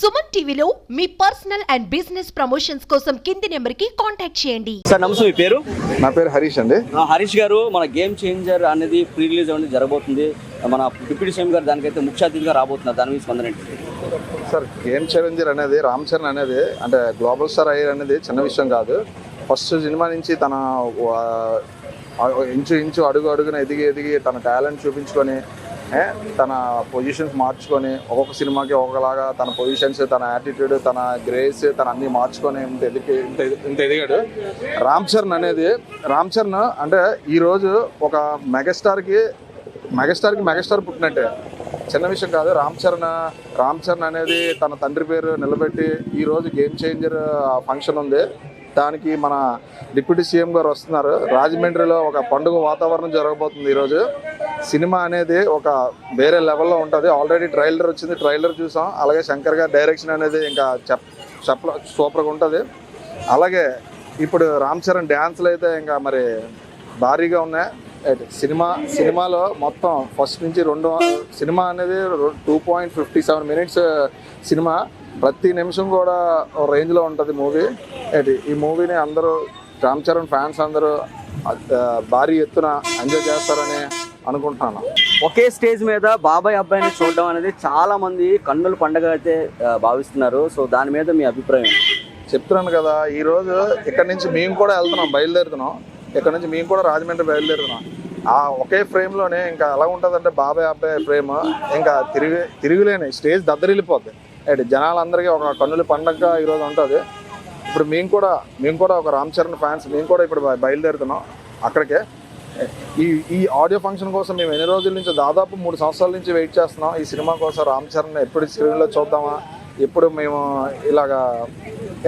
సుమన్ టీవీలో మీ personal and business promotions కోసం కింది నెంబర్కి కాంటాక్ట్ చేయండి. సార్ నమస్తే, మీ పేరు? నా పేరు హరీష్ అండి. హరీష్ గారు, మన గేమ్ చేంజర్ అనేది ప్రీ రిలీజ్ అనేది జరగబోతుంది. మన డిప్యూటీ సీఎం గారు దానికైతే ముఖ్య అతిథిగా రాబోతున్నారు. దాని మీద స్పందన ఏంటి? సార్, గేమ్ చేంజర్ అనేది రామ్ చరణ్ అనేది అంటే గ్లోబల్ స్టార్ అయ్యారు అనేది చిన్న విషయం కాదు. ఫస్ట్ సినిమా నుంచి తన ఇంచు అడుగు అడుగున ఎదిగి తన టాలెంట్ చూపించుకొని తన పొజిషన్స్ మార్చుకొని ఒక్కొక్క సినిమాకి ఒకలాగా తన పొజిషన్స్, తన యాటిట్యూడ్, తన గ్రేస్, తన అన్నీ మార్చుకొని ఇంత ఎదిగాడు. రామ్ చరణ్ అంటే ఈరోజు ఒక మెగాస్టార్కి మెగాస్టార్ పుట్టినట్టే, చిన్న విషయం కాదు. రామ్ చరణ్ అనేది తన తండ్రి పేరు నిలబెట్టి ఈరోజు గేమ్ చేంజర్ ఫంక్షన్ ఉంది. దానికి మన డిప్యూటీ సీఎం గారు వస్తున్నారు. రాజమండ్రిలో ఒక పండుగ వాతావరణం జరగబోతుంది. ఈరోజు సినిమా అనేది ఒక వేరే లెవెల్లో ఉంటుంది. ఆల్రెడీ ట్రైలర్ వచ్చింది, ట్రైలర్ చూసాం. అలాగే శంకర్ గారి డైరెక్షన్ అనేది ఇంకా సూపర్గా ఉంటుంది. అలాగే ఇప్పుడు రామ్ చరణ్ డ్యాన్స్లు అయితే ఇంకా మరి భారీగా ఉన్నాయి. సినిమాలో మొత్తం ఫస్ట్ నుంచి సినిమా అనేది 2.57 మినిట్స్ సినిమా. ప్రతి నిమిషం కూడా రేంజ్లో ఉంటుంది మూవీ. ఈ మూవీని అందరూ రామ్ చరణ్ ఫ్యాన్స్ అందరూ భారీ ఎత్తున ఎంజాయ్ చేస్తారని అనుకుంటున్నాను. ఒకే స్టేజ్ మీద బాబాయ్ అబ్బాయిని చూడడం అనేది చాలా మంది కన్నుల పండుగ అయితే భావిస్తున్నారు. సో దాని మీద మీ అభిప్రాయం? చెప్తున్నాను కదా, ఈరోజు ఇక్కడ నుంచి మేము కూడా బయలుదేరుతున్నాం. ఇక్కడ నుంచి మేము కూడా రాజమండ్రి బయలుదేరుతున్నాం. ఆ ఒకే ఫ్రేమ్లోనే ఇంకా ఎలా ఉంటుందంటే బాబాయ్ అబ్బాయి ఫ్రేమ్ ఇంకా తిరుగులేని స్టేజ్ దద్దరిల్లిపోద్ది. జనాలందరికీ ఒక కన్నుల పండగ ఈరోజు ఉంటుంది. ఇప్పుడు మేము కూడా ఒక రామ్ చరణ్ ఫ్యాన్స్, మేము కూడా ఇప్పుడు బయలుదేరుతున్నాం అక్కడికే. ఈ ఆడియో ఫంక్షన్ కోసం మేము ఎన్ని రోజుల నుంచి, దాదాపు 3 సంవత్సరాల నుంచి వెయిట్ చేస్తున్నాం. ఈ సినిమా కోసం రామ్ చరణ్ ఎప్పుడు స్క్రీన్లో చూద్దామా, ఎప్పుడు మేము ఇలాగా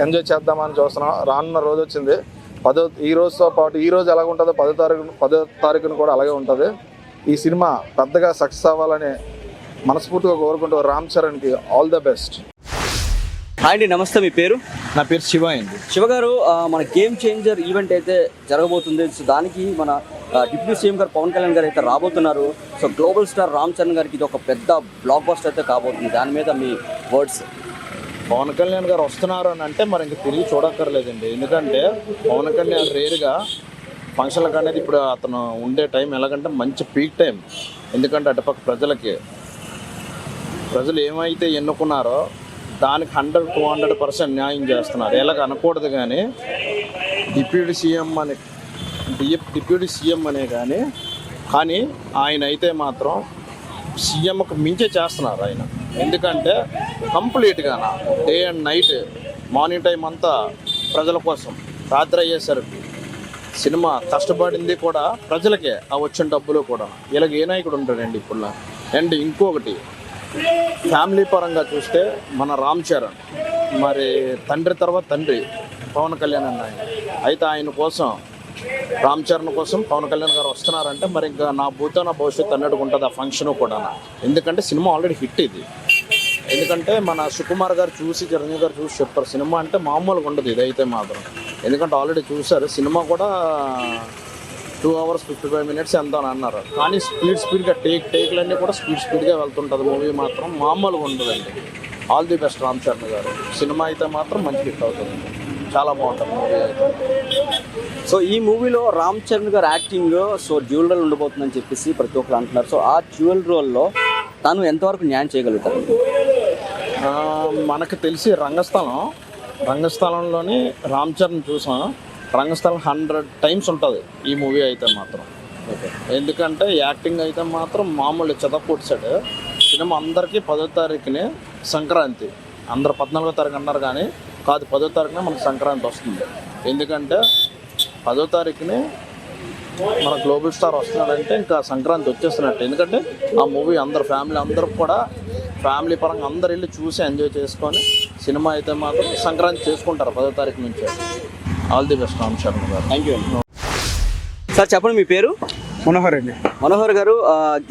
ఎంజాయ్ చేద్దామా అని చూస్తున్నాం. రానున్న రోజు వచ్చింది. ఈ రోజుతో పాటు ఈ రోజు ఎలాగ ఉంటుందో 10వ తారీఖున కూడా అలాగే ఉంటుంది. ఈ సినిమా పెద్దగా సక్సెస్ అవ్వాలని మనస్ఫూర్తిగా కోరుకుంటూ రామ్ చరణ్కి ఆల్ ద బెస్ట్. హాయ్ అండి, నమస్తే. మీ పేరు? నా పేరు శివ అండి. శివ గారు, మన గేమ్ చేంజర్ ఈవెంట్ అయితే జరగబోతుంది. సో దానికి మన డిప్యూటీ సీఎం గారు పవన్ కళ్యాణ్ గారు అయితే రాబోతున్నారు. So global star Ram Charan గారికి ఇది ఒక పెద్ద బ్లాక్ బస్టర్ అయితే కాబోతుంది. దాని మీద మీ వర్డ్స్? పవన్ కళ్యాణ్ గారు వస్తున్నారు అని అంటే మరి ఇంక తిరిగి చూడక్కర్లేదండి. ఎందుకంటే పవన్ కళ్యాణ్ రేరుగా ఫంక్షన్లకు అనేది ఇప్పుడు అతను ఉండే టైం ఎలాగంటే మంచి పీక్ టైం. ఎందుకంటే అటుపక్క ప్రజలు ఏమైతే ఎన్నుకున్నారో దానికి 100-200% న్యాయం చేస్తున్నారు. ఎలాగ అనకూడదు, కానీ డిప్యూటీ సీఎం అనే కానీ ఆయన అయితే మాత్రం సీఎంకు మించే చేస్తున్నారు ఆయన. ఎందుకంటే కంప్లీట్గా day and night, morning time అంతా ప్రజల కోసం, రాత్రి అయ్యేసరికి సినిమా కష్టపడింది కూడా ప్రజలకే, ఆ వచ్చిన డబ్బులు కూడా. ఇలాగ ఏ నాయకుడు ఉంటాడండి ఇప్పుడు. అండ్ ఇంకొకటి, ఫ్యామిలీ పరంగా చూస్తే మన రామ్ చరణ్ మరి తండ్రి తర్వాత తండ్రి పవన్ కళ్యాణ్ అన్న అయితే ఆయన కోసం, రామ్ చరణ్ కోసం పవన్ కళ్యాణ్ గారు వస్తున్నారంటే మరి ఇంకా నా భవిష్యత్తు అన్నట్టుగా ఉంటుంది ఆ ఫంక్షన్ కూడా. ఎందుకంటే సినిమా ఆల్రెడీ హిట్ ఇది. ఎందుకంటే మన సుకుమార్ గారు చూసి, చిరంజీవి గారు చూసి చెప్పారు, సినిమా అంటే మామూలుగా ఉండదు ఇదైతే మాత్రం. ఎందుకంటే ఆల్రెడీ చూశారు. సినిమా కూడా 2 hours 55 minutes ఎంత అని అన్నారు. కానీ స్పీడ్గా టేక్లన్నీ కూడా స్పీడ్గా వెళ్తుంటుంది. మూవీ మాత్రం మామూలుగా ఉండదండి. All the best Ram Charan గారు. సినిమా అయితే మాత్రం మంచి హిట్ అవుతుంది. చాలా బాగుంటుంది మూవీ అయితే. సో ఈ మూవీలో రామ్ చరణ్ గారు యాక్టింగ్ డ్యూయల్ రోల్ ఉండబోతుందని చెప్పేసి ప్రతి ఒక్కరు అంటున్నారు. సో ఆ డ్యూయల్ రోల్లో తను ఎంతవరకు న్యాయం చేయగలుగుతారు? మనకు తెలిసి రంగస్థలంలోని రామ్ చరణ్ చూసాం. రంగస్థలం 100 times ఉంటుంది ఈ మూవీ అయితే మాత్రం. ఎందుకంటే యాక్టింగ్ అయితే మాత్రం మామూలు చెదకొట్టాడు. సినిమా అందరికీ 10వ తారీఖునే సంక్రాంతి, అందరు 14వ తారీఖు అన్నారు కానీ కాదు, 10వ తారీఖునే మనకు సంక్రాంతి వస్తుంది. ఎందుకంటే 10వ తారీఖునే మన గ్లోబల్ స్టార్ వస్తున్నాడంటే ఇంకా సంక్రాంతి వచ్చేస్తున్నట్టు. ఎందుకంటే ఆ మూవీ అందరూ కూడా ఫ్యామిలీ పరంగా అందరు వెళ్ళి చూసి ఎంజాయ్ చేసుకొని సినిమా అయితే మాత్రం సంక్రాంతి చేసుకుంటారు 10వ తారీఖు నుంచి. All the best Ram Charan garu. Thank you అండి. సార్ చెప్పండి, మీ పేరు? మనోహర్ అండి. మనోహర్ గారు,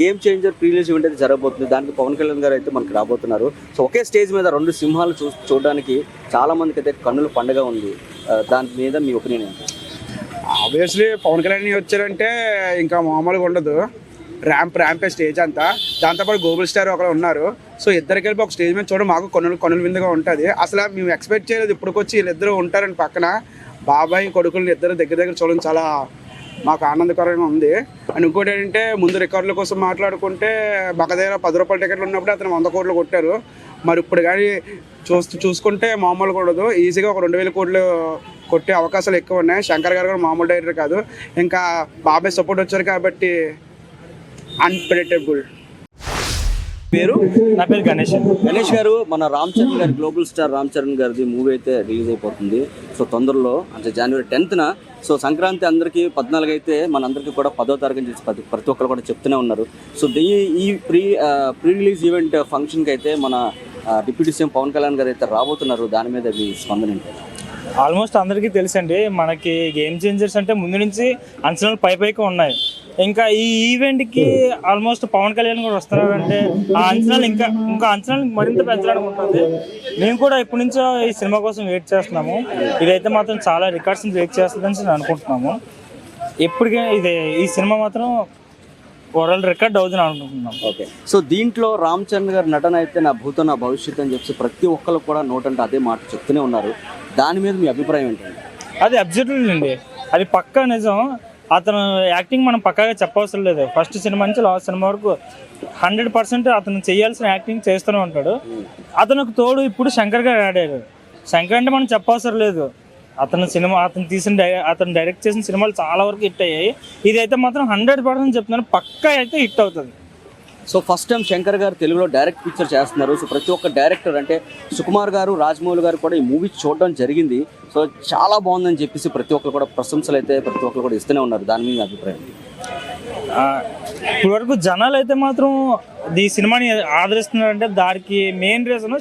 game changer pre release event అయితే జరగబోతుంది. దానికి పవన్ కళ్యాణ్ గారు అయితే మనకి రాబోతున్నారు. సో ఒకే స్టేజ్ మీద 2 సింహాలు చూడడానికి చాలా మందికి అయితే కన్నుల పండుగ ఉంది. దాని మీద మీ ఒపీనియన్ ఏంటి? ఆబ్వియస్లీ పవన్ కళ్యాణ్ వచ్చారంటే ఇంకా మామూలుగా ఉండదు. ర్యాంపే స్టేజ్ అంతా. దాంతోపాటు గ్లోబల్ స్టార్ ఒకరు ఉన్నారు. సో ఇద్దరు కలిపి ఒక స్టేజ్ మీద చూడడం మాకు కొనుల విందుగా ఉంటుంది. అసలు మేము ఎక్స్పెక్ట్ చేయలేదు ఇప్పటికొచ్చి వీళ్ళిద్దరూ ఉంటారని పక్కన బాబాయ్ కొడుకులు ఇద్దరు దగ్గర చూడడం చాలా మాకు ఆనందకరంగా ఉంది. అండ్ ఇంకోటి ఏంటంటే ముందు రికార్డుల కోసం మాట్లాడుకుంటే మాకు దగ్గర 10 రూపాయల టికెట్లు ఉన్నప్పుడు అతను 100 కోట్లు కొట్టారు. మరి ఇప్పుడు కానీ చూసుకుంటే మామూలు కూడదు, ఈజీగా ఒక 2000 కోట్లు కొట్టే అవకాశాలు ఎక్కువ ఉన్నాయి. శంకర్ గారు కూడా మామూలు డైరెక్టర్ కాదు, ఇంకా బాబాయ్ సపోర్ట్ వచ్చారు కాబట్టి అన్ప్రెడిక్టబుల్. నా పేరు గణేష్ గారు, మన రామ్ చరణ్ గారి గ్లోబల్ స్టార్ రామ్ చరణ్ గారిది మూవీ అయితే రిలీజ్ అయిపోతుంది. సో తొందరలో అంటే January 10th. సో సంక్రాంతి అందరికీ 14 అయితే మనందరికీ కూడా 10వ తారీఖున చేసి ప్రతి ఒక్కరు కూడా చెప్తూనే ఉన్నారు. సో ఈ ప్రీ రిలీజ్ ఈవెంట్ ఫంక్షన్కి అయితే మన డిప్యూటీ సీఎం పవన్ కళ్యాణ్ గారు అయితే రాబోతున్నారు. దాని మీద మీ స్పందన ఏంటి? ఆల్మోస్ట్ అందరికీ తెలుసండి, మనకి గేమ్ చేంజర్స్ అంటే ముందు నుంచి అంచనాలు పైకి ఉన్నాయి. ఇంకా ఈ ఈవెంట్కి ఆల్మోస్ట్ పవన్ కళ్యాణ్ కూడా వస్తున్నారంటే ఆ అంచనాలు ఇంకా అంచనాలు మరింత పెంచడానికి ఉంటుంది. మేము కూడా ఇప్పటి నుంచో ఈ సినిమా కోసం వెయిట్ చేస్తున్నాము. ఇదైతే మాత్రం చాలా రికార్డ్స్ని బ్రేక్ చేస్తుందని నేను అనుకుంటున్నాము. ఎప్పటికీ ఈ సినిమా మాత్రం వరల్డ్ రికార్డ్ అవుతుంది అనుకుంటున్నాం. ఓకే, సో దీంట్లో రామ్ చరణ్ గారి నటన అయితే నా భూతో నా భవిష్యత్తు అని చెప్పి ప్రతి ఒక్కరు కూడా నోటంటే అదే మాట చెప్తూనే ఉన్నారు. దాని మీద మీ అభిప్రాయం ఏంటండి? అది అబ్జర్వ్ అండి, అది పక్కా నిజం. అతను యాక్టింగ్ మనం పక్కాగా చెప్పవసరం లేదు. ఫస్ట్ సినిమా నుంచి లాస్ట్ సినిమా వరకు 100% అతను చేయాల్సిన యాక్టింగ్ చేస్తూనే ఉంటాడు. అతనికి తోడు ఇప్పుడు శంకర్ గారు ఆడారు. శంకర్ అంటే మనం చెప్పవసరం లేదు, అతను డైరెక్ట్ చేసిన సినిమాలు చాలా వరకు హిట్ అయ్యాయి. ఇదైతే మాత్రం 100% చెప్తున్నాను, పక్కా అయితే హిట్ అవుతుంది. సో ఫస్ట్ టైం శంకర్ గారు తెలుగులో డైరెక్ట్ పిక్చర్ చేస్తున్నారు. సో ప్రతి ఒక్క డైరెక్టర్ అంటే సుకుమార్ గారు, రాజమౌళి గారు కూడా ఈ మూవీ చూడడం జరిగింది. సో చాలా బాగుందని చెప్పేసి ప్రతి ఒక్కరు కూడా ప్రశంసలు అయితే ప్రతి ఒక్కరు కూడా ఇస్తూనే ఉన్నారు. దాని మీద అభిప్రాయం? ఇప్పటి వరకు జనాలు అయితే మాత్రం ఈ సినిమాని ఆదరిస్తున్నారంటే దానికి మెయిన్ రీజన్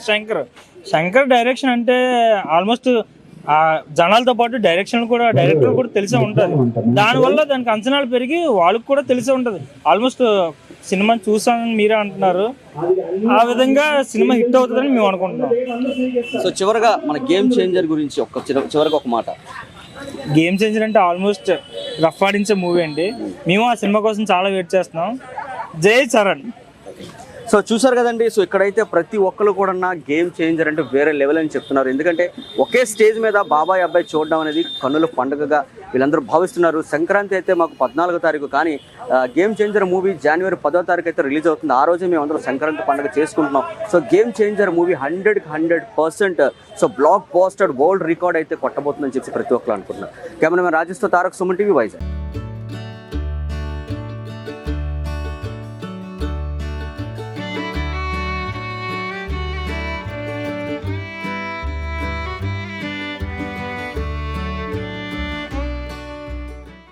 శంకర్ డైరెక్షన్ అంటే ఆల్మోస్ట్ జనాలతో పాటు డైరెక్టర్ కూడా తెలిసే ఉంటుంది. దానివల్ల దానికి అంచనాలు పెరిగి వాళ్ళకి కూడా తెలిసే ఉంటుంది. ఆల్మోస్ట్ సినిమాని చూసానని మీరే అంటున్నారు, ఆ విధంగా సినిమా హిట్ అవుతుందని మేము అనుకుంటున్నాం. సో చివరిగా మన గేమ్ చేంజర్ గురించి చివరిగా ఒక మాట. గేమ్ చేంజర్ అంటే ఆల్మోస్ట్ రఫ్ ఆడించే మూవీ అండి. మేము ఆ సినిమా కోసం చాలా వెయిట్ చేస్తున్నాం. జై చరణ్. సో చూసారు కదండి, సో ఇక్కడైతే ప్రతి ఒక్కరు కూడా గేమ్ చేంజర్ అంటే వేరే లెవెల్ అని చెప్తున్నారు. ఎందుకంటే ఒకే స్టేజ్ మీద బాబాయ్ అబ్బాయి చూడడం అనేది కన్నుల పండుగగా వీళ్ళందరూ భావిస్తున్నారు. సంక్రాంతి అయితే మాకు 14వ తారీఖు, కానీ గేమ్ చేంజర్ మూవీ January 10వ తారీఖు అయితే రిలీజ్ అవుతుంది. ఆ రోజే మేము అందరూ సంక్రాంతి పండుగ చేసుకుంటున్నాం. So game changer movie 100% so blockbuster world record అయితే కొట్టబోతుందని చెప్పి ప్రతి ఒక్కరు అనుకుంటున్నారు. కెమెరామెన్ రాజేష్తో తారక్, సుమన్ టీవీ, వైజాగ్.